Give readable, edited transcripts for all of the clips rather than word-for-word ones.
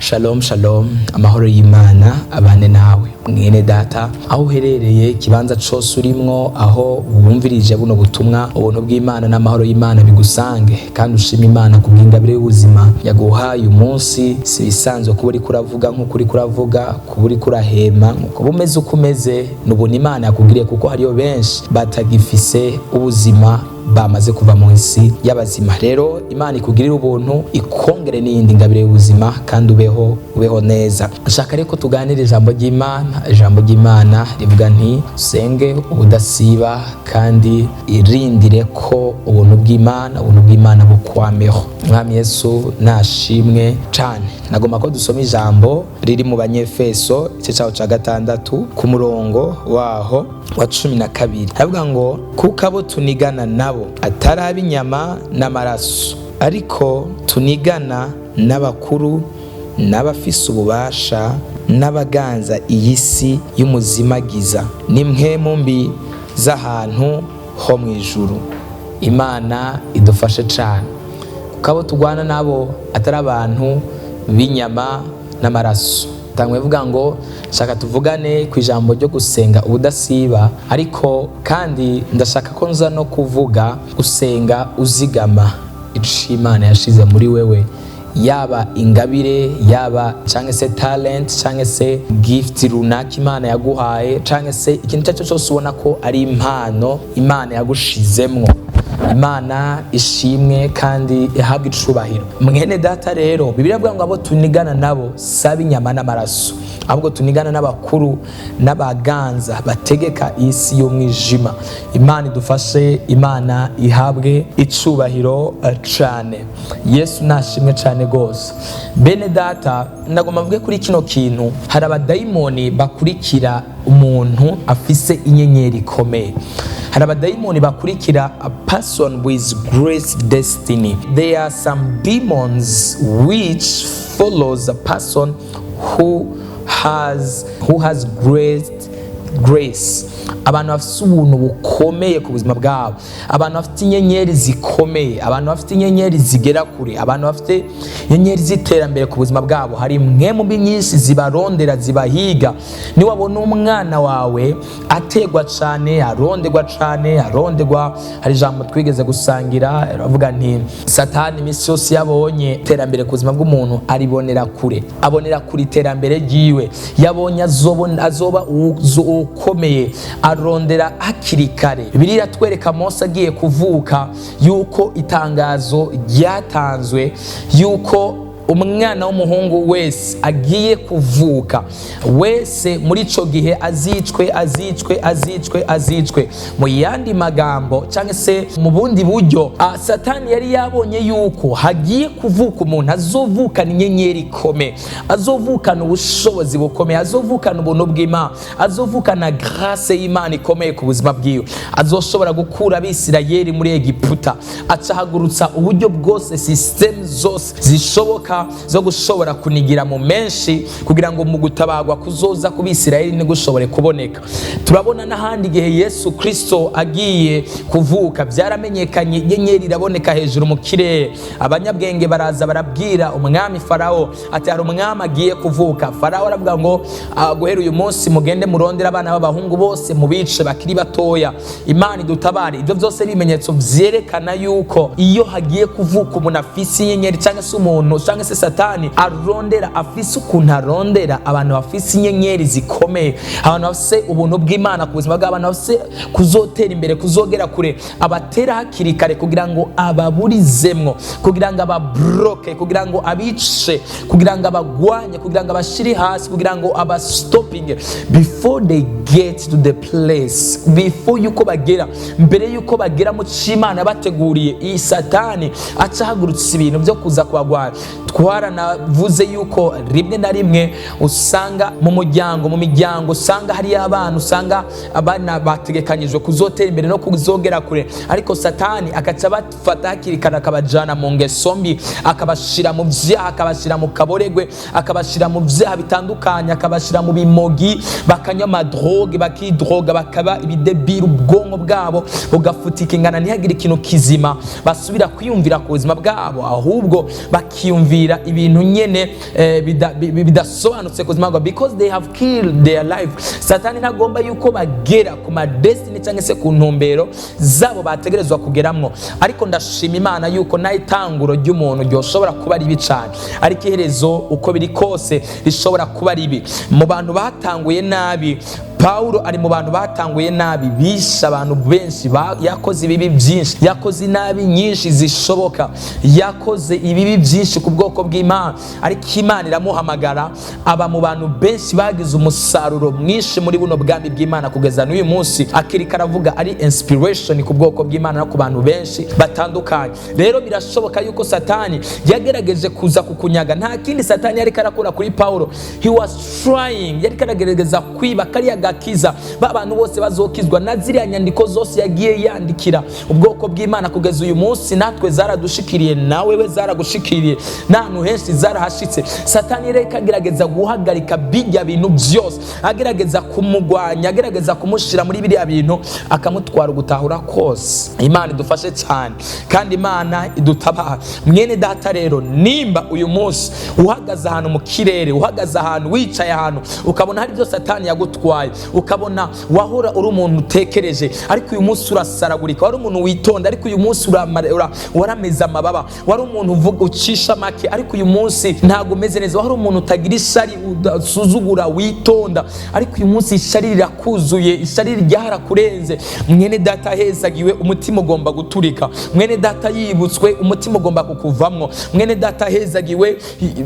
Shalom shalom, amahoro y'Imana abane nawe mwene data aho uherereye kibanza cose urimwo, aho wumvirije buno butumwa. Ubuntu bw'Imana n'amahoro y'Imana bigusange kandi ushima Imana ku bw'ingabire y'ubuzima yaguhaye umunsi. Si bisanzwe kuba uri kuravuga nk'uko uri kuravuga, kuba uri kurahema nk'uko umeze uko umeze. N'ubuntu Imana yakugiriye, kuko hariyo benshi batagifise ubuzima bamaze kuva mu isi y'abazima. Rero Imana ikugirira ubuntu, ikongere n'iyindi ngabire y'ubuzima kandi ubeho neza. Nshaka reko tuganire ijambo ry'Imana. Ijambo ry'Imana rivuga nti usenge ubudasiba kandi irindire ko ubuntu bw'Imana bukwameho. Mwami Yesu nashimwe cane. Nagomba ko dusoma ijambo riri mu Banyefeso igice cyaho ca 6 ku murongo waho wa 12. Havuga ngo kuko abo tunigana nabo atari ab'inyama n'amaraso, ariko tunigana n'abakuru n'abafise ububasha n'abaganza iyi si y'umuzimagiza n'impwemu mbi z'ahantu ho mu ijuru. Imana idufashe cane, kuko abo tugwana nabo atari abantu b'inyama n'amaraso. Tangwe vuga ngo shaka tuvugane ku ijambo ryo gusenga ubudasiba, ariko kandi ndashaka ko nza no kuvuga gusenga uzigama ico Imana yashize muri wewe, yaba ingabire, yaba canke se talent, canke se gift runaka Imana yaguhaye, canke se ikintu cyose ubona ko ari impano Imana yagushizemwo. Imana ishimwe kandi ihabwe icubahiro. Mwene data rero Bibiliya ivuga ngo abo tunigana nabo sabe inyama n'amaraso, ahubwo tunigana n'abakuru n'abaganza bategeka isi y'umwijima. Imana idufashe, Imana ihabwe icubahiro cane. Yesu nashimwe cane gose. Bene data ndagomba mvuge kuri kino kintu. Hari abadayimoni bakurikira umuntu afise inyenyeri ikomeye. Hari abadayimoni bakurikira a person with great destiny. There are some demons which follows a person who has great grace. Abantu bafite ubuntu bukomeye ku buzima bwabo, abantu bafite inyenyeri zikomeye, abantu bafite inyenyeri zigera kure, abantu bafite inyenyeri ziterambere ku buzima bwabo. Hari impwemu mbi nyinshi zibarondera, zibahiga. Ni wabona umwana wawe ategwa cane, arondegwa cane, hari ijambo twigeze gusangira aravuga nti Satani imisi yose yabonye iterambere ku buzima bw'umuntu aribonera kure, abonera kuri iterambere ryiwe. Yabonye azoba ukomeye, arondera hakiri kare. Bibiliya iratwereka Mose agiye kuvuka yuko itangazo ryatanzwe yuko umwana w'umuhungu wese agiye kuvuka wese muri ico gihe azicwe. Mu yandi magambo canke se mu bundi buryo, Satani yari yabonye yuko hagiye kuvuka umuntu azovukana inyenyeri ikomeye, azovukana ubushobozi bukomeye, azovukana ubuntu bw'Imana, azovukana grâce y'Imana ikomeye ku buzima bwiwe, azoshobora gukura Abisirayeli muri Egiputa, acahagurutsa uburyo bwose, system zose zishoboka zo gushobora kunigira mu menshi kugira ngo mu gutabagwa kuzoza ku Bisirayeli gushobore kuboneka. Turabona n'ahandi gihe Yesu Kristo agiye kuvuka byaramenyekanye, inyenyeri iraboneka hejuru mu kirere. Abanyabwenge baraza barabwira umwami Farao ati hari umwami agiye kuvuka. Farao aravuga ngo guhera uyu munsi mugende murondera abana b'abahungu bose mu bice bakiri batoya. Imana idutabare. Ibyo byose bimenyetso vyerekana yuko iyo hagiye kuvuka umuntu afise inyenyeri cyangwa se umuntu cyangwa se Satani arondera, afise ukuntu arondera abantu bafise inyenyeri zikomeye, abantu bafise ubuntu bw'Imana ku buzima bw'abantu, bafise kuzotera imbere, kuzogera kure, abatera hakiri kare kugira ngo ababurizemwo, kugira ngo ababroke, kugira ngo abice, kugira ngo abagwanye, kugira ngo abashiri hasi, kugira ngo abastopinge before they get to the place, before yuko bagera, mbere yuko bagera mu c'Imana bateguriye. Iyi Satani acahagurutsa ibintu byo kuza kubagwanya. Twaranavuze yuko rimwe na rimwe usanga mu miryango usanga hari abantu, usanga abana bategekanyijwe kuzotera imbere no kuzogera kure, ariko Satani akaca bafata hakiri kare akabajana mu ngeso mbi, akabashira mu vyaha, akabashira mu kaboregwe, akabashira mu vyaha bitandukanye, akabashira mu bimogi, bakanywa amadroge, bakidroga, bakaba ibidebira, ubwonko bwabo bugafutika ingana ntihagire ikintu kizima basubira kwiyumvira ku buzima bwabo, ahubwo bakiyumvira bakiyumvira ibintu nyene bidasobanutse ku buzima bwabo, because they have killed their life. Satani ntagomba yuko bagera ku ma destiny cyangwa se ku ntumbero zabo bategerezwa kugeramwo. Ariko ndashima Imana yuko nayo itanguro ry'umuntu ryoshobora kuba ribi cyane, ariko iherezo uko biri kose rishobora kuba ribi. Mu bantu batanguye nabi, Paulo ari mu bantu batanguye nabi, bisha abantu benshi, yakoze ibibi byinshi, yakoze nabi nyinshi zishoboka, yakoze ibibi byinshi ku bwoko bw'Imana, ariko Imana iramuhamagara aba mu bantu benshi bagize umusaruro mwinshi muri buno bwami bw'Imana kugeza n'uyu munsi. Akirika aravuga ari inspiration ku bwoko bw'Imana no ku bantu benshi batandukanye. Rero birashoboka yuko Satani yagerageje kuza kukunyaga. Nta kindi Satani yari karakora kuri Paulo, he was trying, yari karagerageza kwiba kariya gakiza abantu bose bazokizwa na ziriya nyandiko zose yagiye yandikira ubwoko bw'Imana kugeza uyu munsi. Natwe zaradushikiriye, nawe we zaragushikiriye, n'ahantu henshi zarahashitse. Satani rero kagerageza guhagarika bijya bintu byose, agerageza kumugwanya, agerageza kumushira muri biriya bintu, akamutwara gutahura kose. Imana idufashe cyane kandi Imana idutabara. Mwene data rero, nimba uyu munsi uhagaze ahantu mu kirere, uhagaze ahantu, wicaye ahantu, ukabona hari byo Satani yagutwaye, ukabona wahora uri umuntu utekereje, ariko uyu munsi urasaragurika, wari umuntu witonda, ariko uyu munsi warameze amababa, wari umuntu uvuga ucisha make, ariko uyu munsi ntago umeze neza, wari umuntu utagira ishari, udasuzugura, witonda, ariko uyu munsi ishari rirakuzuye, ishari ryarakurenze. Mwene data hezagiwe, umutima ugomba guturika. Mwene data yibutswe, umutima ugomba kukuvamwo. Mwene data hezagiwe,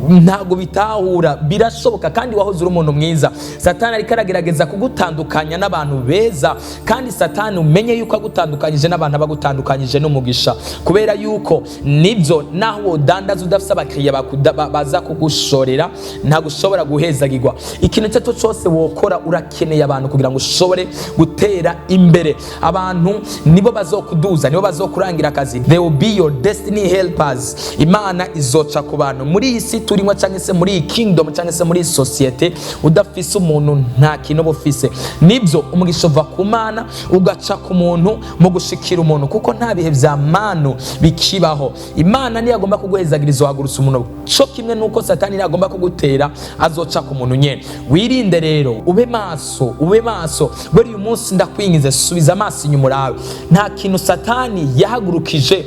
ntago bitahura, birashoboka kandi wahoze uri umuntu mwiza. Satani ariko aragerageza kugutandukanya n'abantu beza, kandi Satani umenye yuko agutandukanyije n'abantu abagutandukanyije n'umugisha, kubera yuko nibyo naho wodandaza udafite abakiriya baza kugushorera, ntago ushobora guhezagirwa. Ikintu cyato cyose wokora urakeneye abantu kugira ngo ushobore gutera imbere. Abantu nibo bazokuduza, nibo bazokurangira akazi, they will be your destiny helpers. Imana izoca ku bantu muri iyi si turimo, cyangwa se muri iyi kingdom, cyangwa se muri society. Udafise umuntu nta kintu bufise. Nibyo umugisha uva ku Mana ugaca ku muntu mu gushikira umuntu, kuko nta bihe vya manu bikibaho. Imana niyo agomba kuguhezagiriza wagurutse umuntu, cyo kimwe nuko Satani niyo agomba kugutera azoca ku muntu nyene. Wirinde rero, ube maso, ube maso. Buri uyu munsi ndakwingize, subiza amaso inyuma urawe. Nta kintu Satani yahagurukije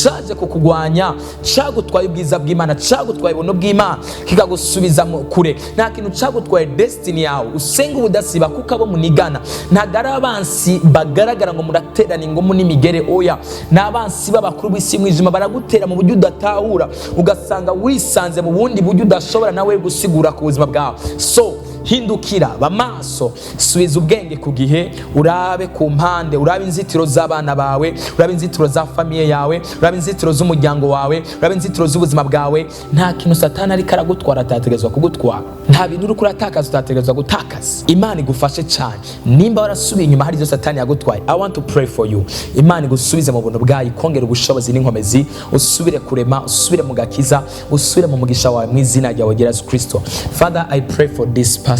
caje kukugwanya, cagutwaye ubwiza bw'Imana, cagutwaye ubuntu bw'Imana kikagusubiza kure. Nta kintu cagutwaye destiny yawe. Usenga ubudasiba kuko abo munigana ntagara abansi bagaragara ngo muraterana ingomu n'imigere, oya, n'abansi b'abakuru b'isi mwijima baragutera mu buryo udatahura, ugasanga wisanze mu bundi buryo udashobora nawe gusigura ku buzima bwawe. So hindukira, bamaso, subiza ubwenge ku gihe, urabe ku mpande, urabe inzitiro z'abana bawe, urabe inzitiro za famiye yawe, urabe inzitiro z'umuryango wawe, urabe inzitiro z'ubuzima bwawe. Nta kintu Satani ariko aragutwara atategerezwa kugutwara, nta bintu uri kuratakaza utategerezwa gutakaza. Imana igufashe cyane. Nimba warasubiye inyuma hari ibyo Satani yagutwaye, I want to pray for you. Imana igusubize mu buntu bwayo, kongera ubushobozi n'inkomezi, usubire kurema, usubire mu gakiza, usubire mu mugisha wawe mu izina rya Yesu Kristo. Father, I pray for this person.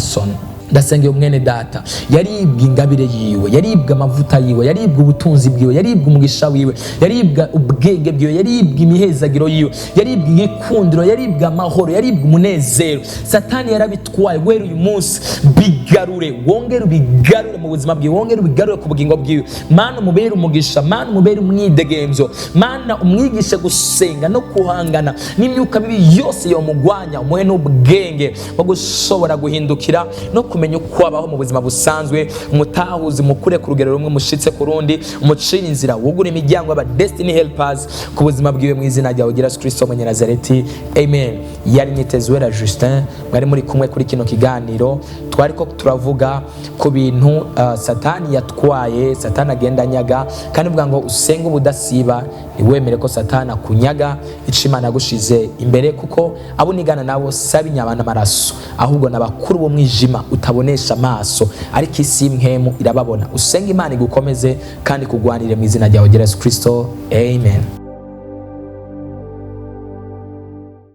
Ndasengeye umwene data yaribwa ingabire yiwe, yaribwa amavuta yiwe, yaribwa ubutunzi bwiwe, yaribwa umugisha wiwe, yaribwa ubwenge bwiwe, yaribwa imihezagiro yiwe, yaribwa igikundiro, yaribwa amahoro, yaribwa umunezero. Satani yarabitwaye. Wera uyu munsi bigarure, wongere ubigarure mu buzima bwiwe, wongere ubigarure ku bugingo bwiwe. Mana umubere umugisha, Mana umubere umwidegemvyo, Mana umwigishe gusenga no kuhangana n'imyuka mibi yose yomugwanya, umuhe n'ubwenge bwo gushobora guhindukira no kumenya uko abaho mu buzima busanzwe. Umutahuzi mukure ku rugero rumwe, mushitse ku rundi, umucira inzira, wugure imiryango y'aba destiny helpers ku buzima bwiwe mu izina rya Yesu Kristo mu Nazareti. Amen. Yari Nitezuwera Justin, mwari muri kumwe kuri kino kiganiro. Twariko turavuga ku bintu Satani yatwaye, Satani agenda nyaga, kandi uvuga ngo usenga ubudasiba, niwemere ko Satani akunyaga icimana gushize imbere, kuko abo nigana nabo sabi nyabana maraso, ahubwo nabakuru bo mwijima utabonesha amaso, ariko isi imhemu irababona. Usenga Imana igukomeze kandi kugwanire mu izina rya Yesu Kristo. Amen.